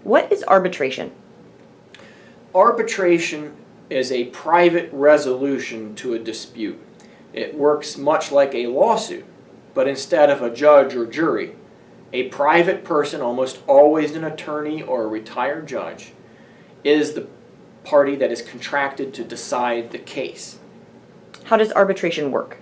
What is arbitration? Arbitration is a private resolution to a dispute. It works much like a lawsuit, but instead of a judge or jury, a private person, almost always an attorney or a retired judge, is the party that is contracted to decide the case. How does arbitration work?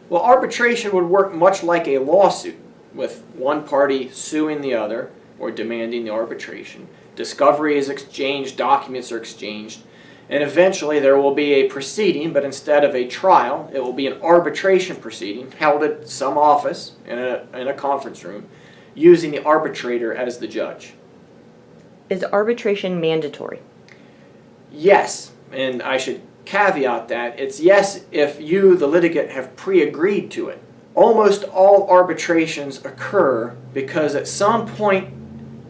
Well, arbitration would work much like a lawsuit, with one party suing the other or demanding the arbitration. Discovery is exchanged, documents are exchanged, and eventually there will be a proceeding, but instead of a trial, it will be an arbitration proceeding held at some office in a conference room, using the arbitrator as the judge. Is arbitration mandatory? Yes, and I should caveat that. It's yes if you, the litigant, have pre-agreed to it. Almost all arbitrations occur because at some point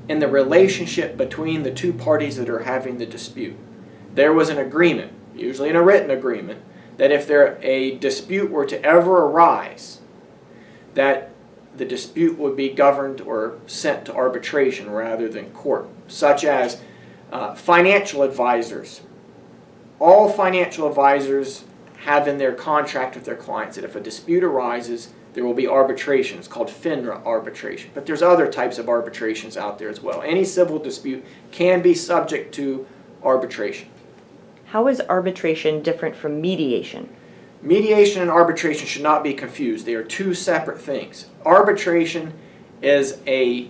in the relationship between the two parties that are having the dispute, there was an agreement, usually in a written agreement, that if a dispute were to ever arise, that the dispute would be governed or sent to arbitration rather than court, such as financial advisors. All financial advisors have in their contract with their clients that if a dispute arises, there will be arbitration. It's called FINRA arbitration. But there's other types of arbitrations out there as well. Any civil dispute can be subject to arbitration. How is arbitration different from mediation? Mediation and arbitration should not be confused. They are two separate things. Arbitration is a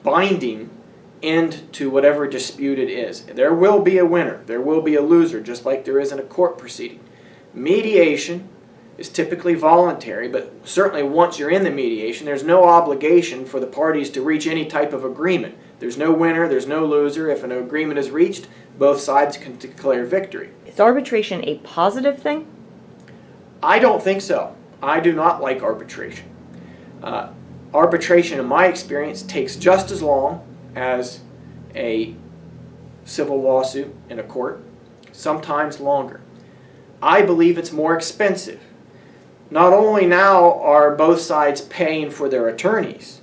binding end to whatever dispute it is. There will be a winner. There will be a loser, just like there is in a court proceeding. Mediation is typically voluntary, but certainly once you're in the mediation, there's no obligation for the parties to reach any type of agreement. There's no winner, there's no loser. If an agreement is reached, both sides can declare victory. Is arbitration a positive thing? I don't think so. I do not like arbitration. Arbitration, in my experience, takes just as long as a civil lawsuit in a court, sometimes longer. I believe it's more expensive. Not only now are both sides paying for their attorneys,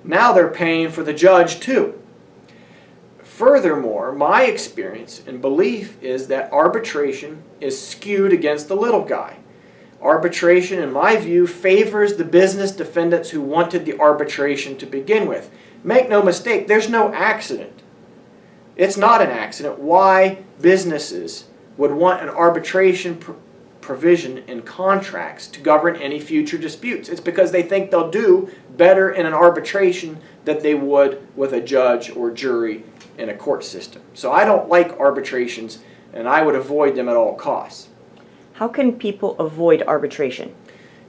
now they're paying for the judge too. Furthermore, my experience and belief is that arbitration is skewed against the little guy. Arbitration, in my view, favors the business defendants who wanted the arbitration to begin with. Make no mistake, there's no accident. It's not an accident why businesses would want an arbitration provision in contracts to govern any future disputes. It's because they think they'll do better in an arbitration than they would with a judge or jury in a court system. So I don't like arbitrations, and I would avoid them at all costs. How can people avoid arbitration?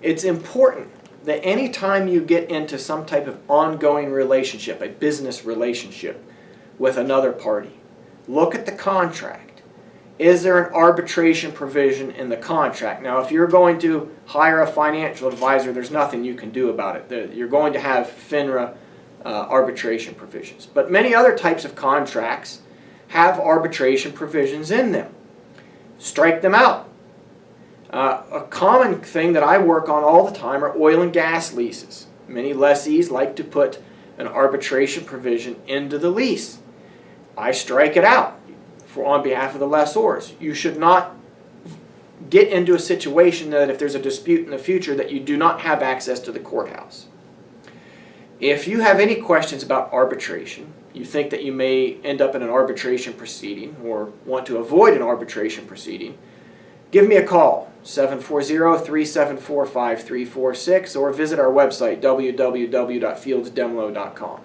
It's important that any time you get into some type of ongoing relationship, a business relationship with another party, look at the contract. Is there an arbitration provision in the contract? Now, if you're going to hire a financial advisor, there's nothing you can do about it. You're going to have FINRA arbitration provisions. But many other types of contracts have arbitration provisions in them. Strike them out. A common thing that I work on all the time are oil and gas leases. Many lessees like to put an arbitration provision into the lease. I strike it out on behalf of the lessors. You should not get into a situation that if there's a dispute in the future that you do not have access to the courthouse. If you have any questions about arbitration, you think that you may end up in an arbitration proceeding or want to avoid an arbitration proceeding, give me a call, 740-374-5346, or visit our website, www.fieldsdemlo.com.